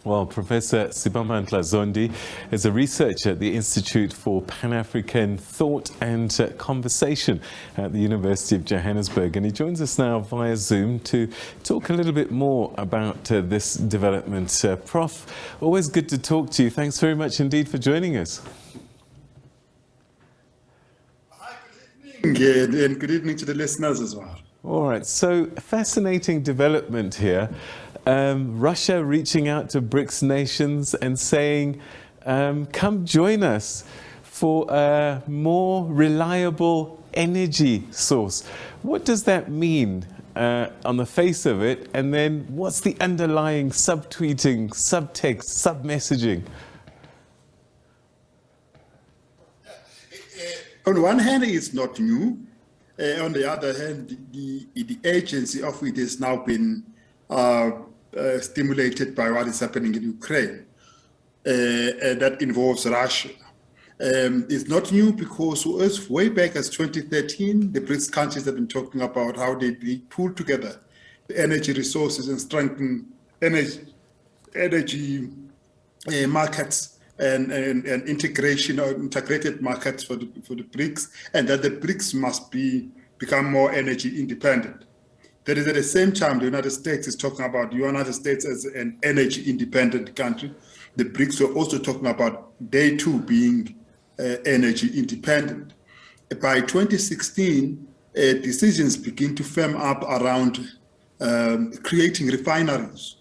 Well, Professor Siphamandla Zondi is a researcher at the Institute for Pan-African Thought and Conversation at the University of Johannesburg, and he joins us now via Zoom to talk a little bit more about this development. Prof, always good to talk to you. Thanks very much indeed for joining us. Hi, good evening, and good evening to the listeners as well. All right, so fascinating development here. Russia reaching out to BRICS nations and saying, come join us for a more reliable energy source. What does that mean on the face of it? And then what's the underlying subtweeting, subtext, submessaging? On one hand, it's not new. On the other hand, the agency of it has now been stimulated by what is happening in Ukraine, and that involves Russia. It's not new because as way back as 2013, the BRICS countries have been talking about how they pool together the energy resources and strengthen energy markets and integration or integrated markets for the BRICS, and that the BRICS must become more energy independent. That is, at the same time, the United States is talking about the United States as an energy independent country. The BRICS were also talking about they too being energy independent. By 2016, decisions begin to firm up around creating refineries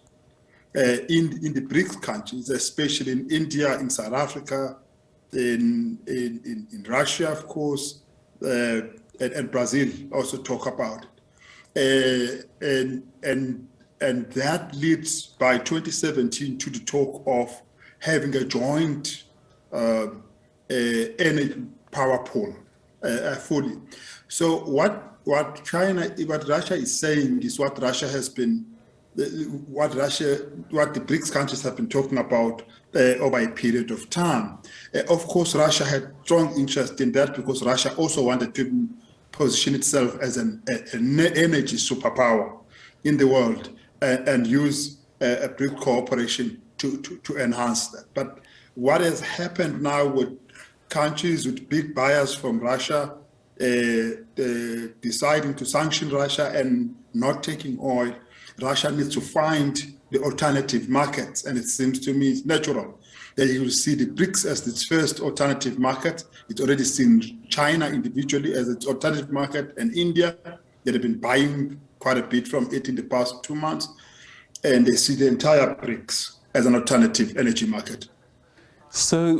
in the BRICS countries, especially in India, in South Africa, in Russia, of course, and Brazil also talk about it. And that leads by 2017 to the talk of having a joint energy power pool fully. So what Russia is saying is what Russia has been, what the BRICS countries have been talking about over a period of time. Of course, Russia had strong interest in that because Russia also wanted to position itself as an energy superpower in the world and use a BRICS cooperation to enhance that. But what has happened now with countries with big buyers from Russia deciding to sanction Russia and not taking oil, Russia needs to find the alternative markets, and it seems to me it's natural that you will see the BRICS as its first alternative market. It's already seen China individually as its alternative market, and India, that have been buying quite a bit from it in the past 2 months, and they see the entire BRICS as an alternative energy market. So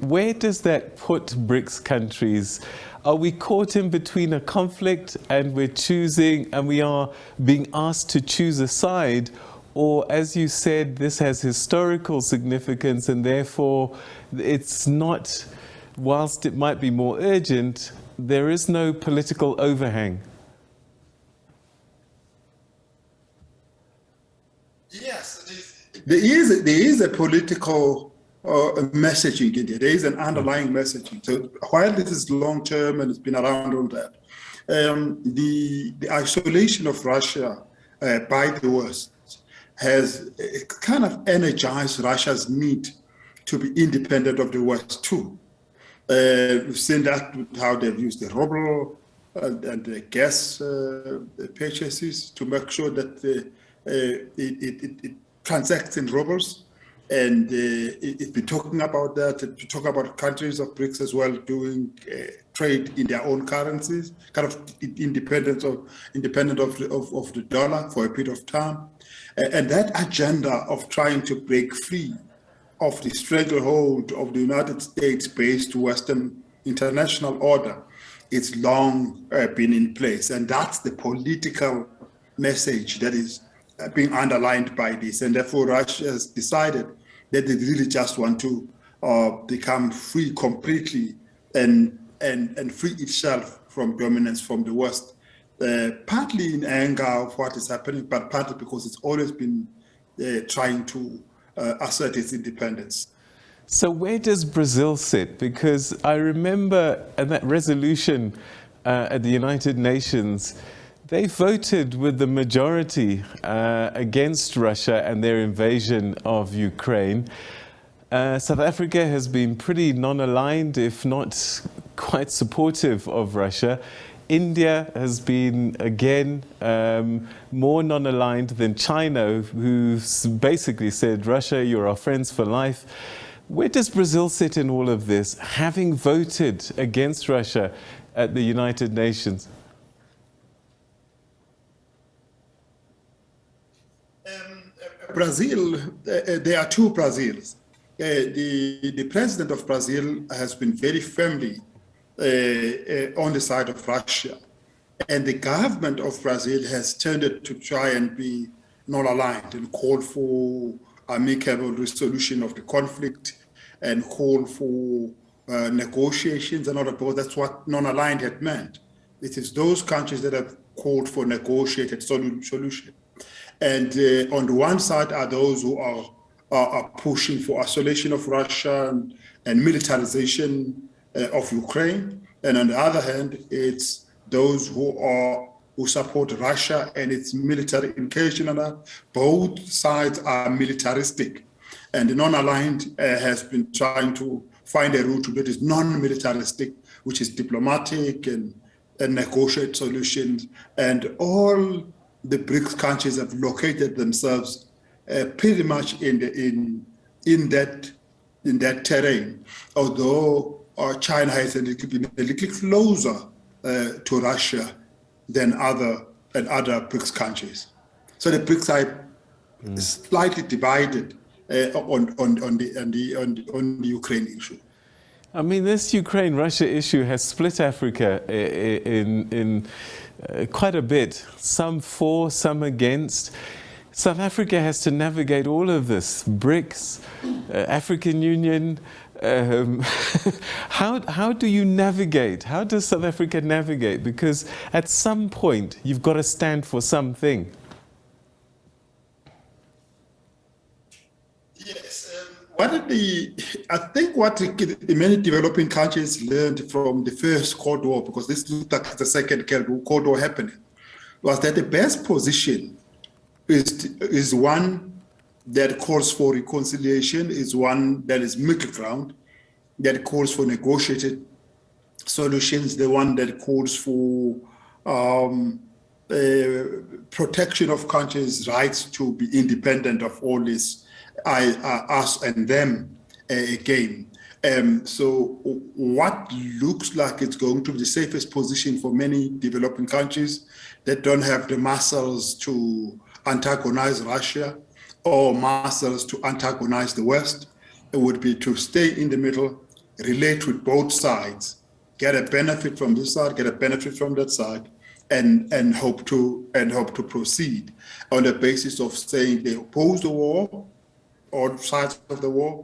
where does that put BRICS countries? Are we caught in between a conflict and we're choosing, and we are being asked to choose a side? Or, as you said, this has historical significance and therefore it's not, whilst it might be more urgent, there is no political overhang? Yes, there is a political messaging in there. There is an underlying messaging. So while this is long-term and it's been around all that, the isolation of Russia by the West has kind of energized Russia's need to be independent of the West too. We've seen that with how they've used the ruble and the gas purchases to make sure that it transacts in rubles. And it's been talking about that. It's been talking about countries of BRICS as well doing trade in their own currencies, kind of independent of the dollar for a period of time. And that agenda of trying to break free of the stranglehold of the United States-based Western international order, it's long been in place. And that's the political message that is being underlined by this. And therefore, Russia has decided that they really just want to become free completely and free itself from dominance from the West. Partly in anger of what is happening, but partly because it's always been trying to assert its independence. So where does Brazil sit? Because I remember that resolution at the United Nations, They voted with the majority against Russia and their invasion of Ukraine. South Africa has been pretty non-aligned, if not quite supportive of Russia. India has been, again, more non-aligned than China, who's basically said, Russia, you're our friends for life. Where does Brazil sit in all of this, having voted against Russia at the United Nations? Brazil, there are two Brazils. The president of Brazil has been very firmly on the side of Russia. And the government of Brazil has tended to try and be non-aligned and call for amicable resolution of the conflict and call for negotiations and all that, because that's what non-aligned had meant. It is those countries that have called for negotiated solution. And on the one side are those who are pushing for isolation of Russia and militarization of Ukraine. And on the other hand, it's those who support Russia and its military incursion on that. Both sides are militaristic. And the non-aligned has been trying to find a route that is non-militaristic, which is diplomatic and negotiate solutions. And all the BRICS countries have located themselves pretty much in that terrain, although China has been a little closer to Russia than other BRICS countries. So the BRICS are slightly divided on the Ukraine issue. I mean, this Ukraine-Russia issue has split Africa in quite a bit. Some for, some against. South Africa has to navigate all of this. BRICS, African Union. How do you navigate? How does South Africa navigate? Because at some point, you've got to stand for something. Yes. I think what the many developing countries learned from the first Cold War, because this looked like the second Cold War happening, was that the best position is one that calls for reconciliation, is one that is middle ground, that calls for negotiated solutions, the one that calls for protection of countries' rights to be independent of all this us and them game. So what looks like it's going to be the safest position for many developing countries that don't have the muscles to antagonize Russia or muscles to antagonize the West, it would be to stay in the middle, relate with both sides, get a benefit from this side, get a benefit from that side, and hope to proceed on the basis of saying they oppose the war, all sides of the war,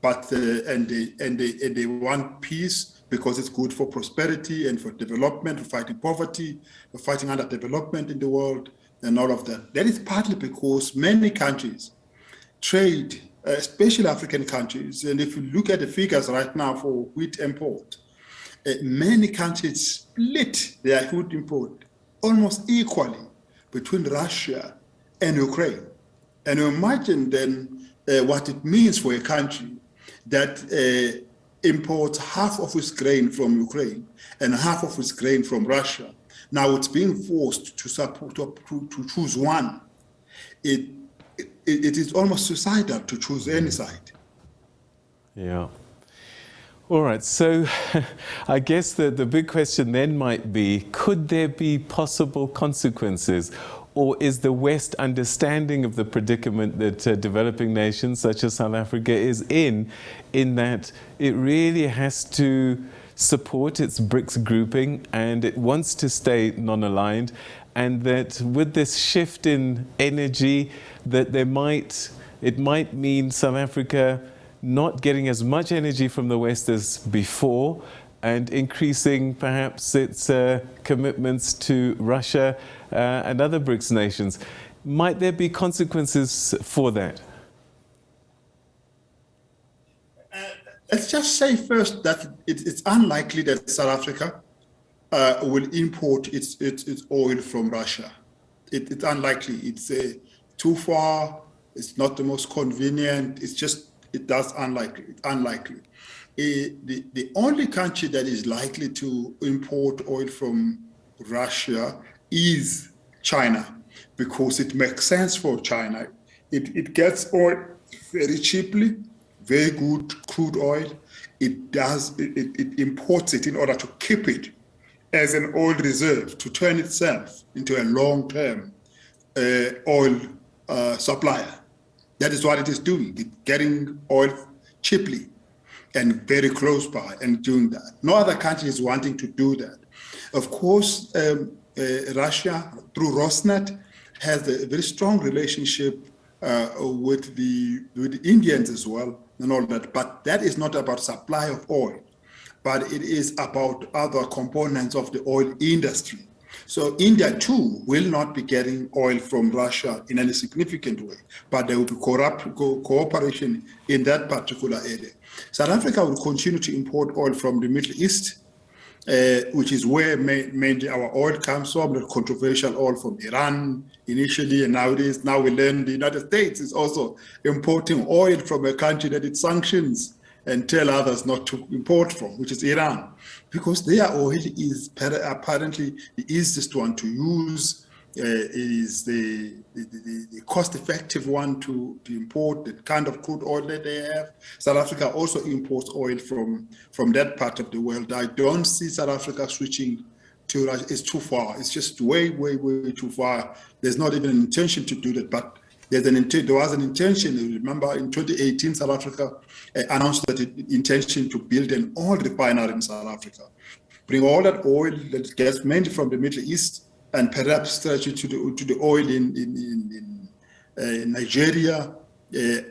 but and they want peace because it's good for prosperity and for development, for fighting poverty, for fighting underdevelopment in the world, and all of that. That is partly because many countries trade, especially African countries, and if you look at the figures right now for wheat import, many countries split their wheat import almost equally between Russia and Ukraine. And you imagine then what it means for a country that imports half of its grain from Ukraine and half of its grain from Russia. Now it's being forced to choose one. It is almost suicidal to choose any side. Yeah. All right, so I guess the big question then might be, could there be possible consequences? Or is the West understanding of the predicament that developing nations such as South Africa is in that it really has to support its BRICS grouping and it wants to stay non-aligned, and that with this shift in energy that it might mean South Africa not getting as much energy from the West as before and increasing perhaps its commitments to Russia and other BRICS nations. Might there be consequences for that? Let's just say first that it's unlikely that South Africa will import its oil from Russia. It's unlikely. It's too far. It's not the most convenient. It's unlikely. It's unlikely. The only country that is likely to import oil from Russia is China, because it makes sense for China. It gets oil very cheaply, very good crude oil. It imports it in order to keep it as an oil reserve, to turn itself into a long-term oil supplier. That is what it is doing. It's getting oil cheaply and very close by and doing that. No other country is wanting to do that. Of course, Russia, through Rosneft, has a very strong relationship with the Indians as well and all that. But that is not about supply of oil, but it is about other components of the oil industry. So India too will not be getting oil from Russia in any significant way, but there will be cooperation in that particular area. South Africa will continue to import oil from the Middle East, which is where mainly our oil comes from, the controversial oil from Iran initially, and nowadays, now we learn the United States is also importing oil from a country that it sanctions and tell others not to import from, which is Iran, because their oil is apparently the easiest one to use. It is the cost-effective one to import, the kind of crude oil that they have. South Africa also imports oil from that part of the world. I don't see South Africa switching to Russia. It's too far. It's just way, way, way too far. There's not even an intention to do that, but there was an intention. Remember, in 2018, South Africa announced that intention to build an oil refinery in South Africa, bring all that oil that gets mainly from the Middle East, and perhaps stretch it to the oil in Nigeria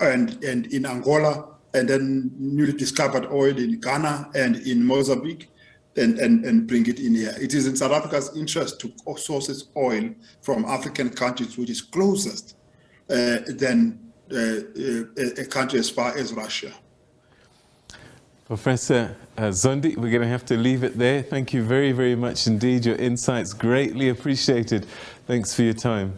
and in Angola, and then newly discovered oil in Ghana and in Mozambique, and bring it in here. It is in South Africa's interest to source its oil from African countries, which is closest than a country as far as Russia. Professor Zondi, we're going to have to leave it there. Thank you very, very much indeed. Your insights greatly appreciated. Thanks for your time.